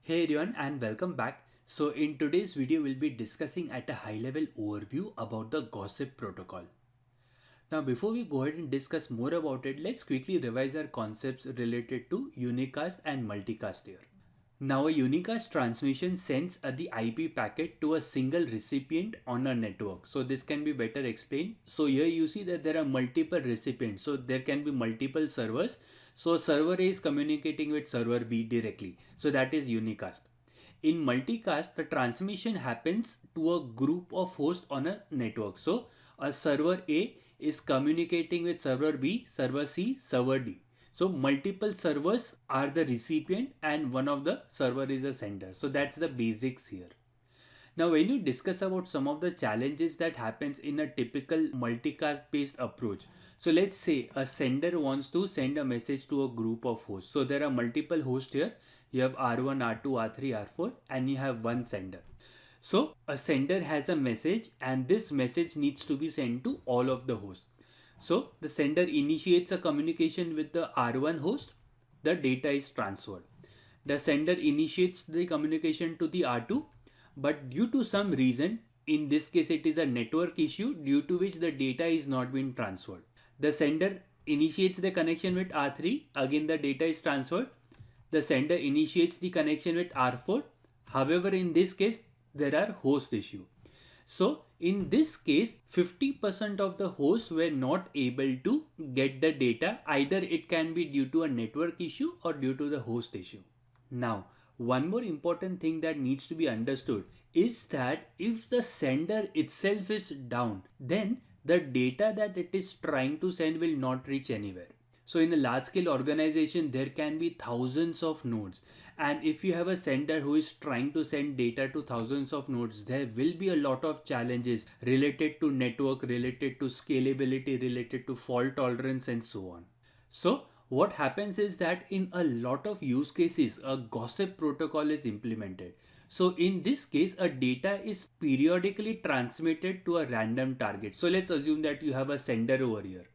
Hey everyone and welcome back. So in today's video we'll be discussing at a high level overview about the gossip protocol. Now before we go ahead and discuss more about it, let's quickly revise our concepts related to unicast and multicast here. Now a unicast transmission sends the IP packet to a single recipient on a network. So this can be better explained. So here you see that there are multiple recipients. So there can be multiple servers. So server A is communicating with server B directly. So that is unicast. In multicast, the transmission happens to a group of hosts on a network. So a server A is communicating with server B, server C, server D. So multiple servers are the recipient and one of the server is a sender. So that's the basics here. Now when you discuss about some of the challenges that happens in a typical multicast based approach. So let's say a sender wants to send a message to a group of hosts. So there are multiple hosts here. You have R1, R2, R3, R4 and you have one sender. So a sender has a message and this message needs to be sent to all of the hosts. So the sender initiates a communication with the R1 host, the data is transferred. The sender initiates the communication to the R2, but due to some reason, in this case it is a network issue due to which the data is not being transferred. The sender initiates the connection with R3, again the data is transferred. The sender initiates the connection with R4. However, in this case, there are host issue. So in this case, 50% of the hosts were not able to get the data. Either it can be due to a network issue or due to the host issue. Now, one more important thing that needs to be understood is that if the sender itself is down, then the data that it is trying to send will not reach anywhere. So in a large scale organization, there can be thousands of nodes. And if you have a sender who is trying to send data to thousands of nodes, there will be a lot of challenges related to network, related to scalability, related to fault tolerance and so on. So what happens is that in a lot of use cases, a gossip protocol is implemented. So in this case, a data is periodically transmitted to a random target. So let's assume that you have a sender over here.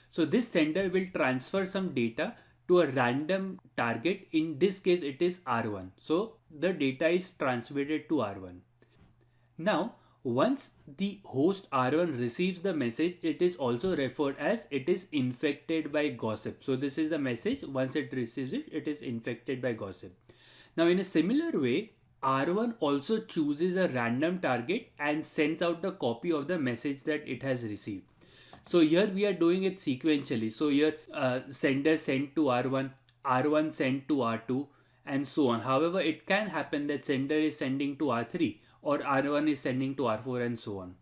So this sender will transfer some data to a random target. In this case, it is R1. So the data is transmitted to R1. Now, once the host R1 receives the message, it is also referred as it is infected by gossip. So this is the message. Once it receives it, it is infected by gossip. Now, in a similar way, R1 also chooses a random target and sends out the copy of the message that it has received. So here we are doing it sequentially. So here sender sent to R1, R1 sent to R2 and so on. However, it can happen that sender is sending to R3 or R1 is sending to R4 and so on.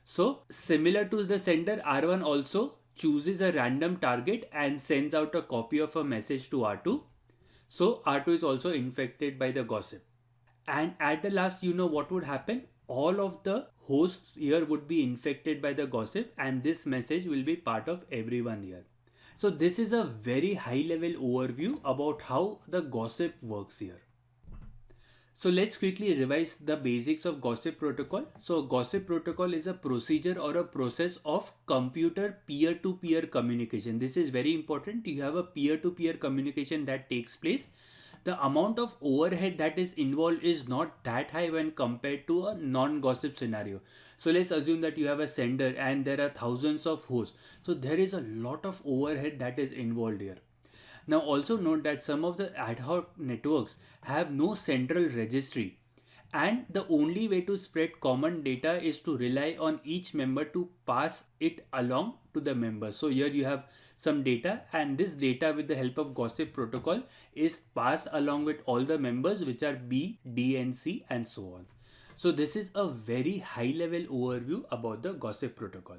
So similar to the sender, R1 also chooses a random target and sends out a copy of a message to R2. So R2 is also infected by the gossip. And at the last, you know what would happen? All of the hosts here would be infected by the gossip and this message will be part of everyone here. So this is a very high level overview about how the gossip works here. So let's quickly revise the basics of gossip protocol. So gossip protocol is a procedure or a process of computer peer-to-peer communication. This is very important. You have a peer-to-peer communication that takes place. The amount of overhead that is involved is not that high when compared to a non-gossip scenario. So let's assume that you have a sender and there are thousands of hosts. So there is a lot of overhead that is involved here. Now also note that some of the ad hoc networks have no central registry. And the only way to spread common data is to rely on each member to pass it along to the members. So here you have some data and this data with the help of gossip protocol is passed along with all the members which are B, D and C and so on. So this is a very high level overview about the gossip protocol.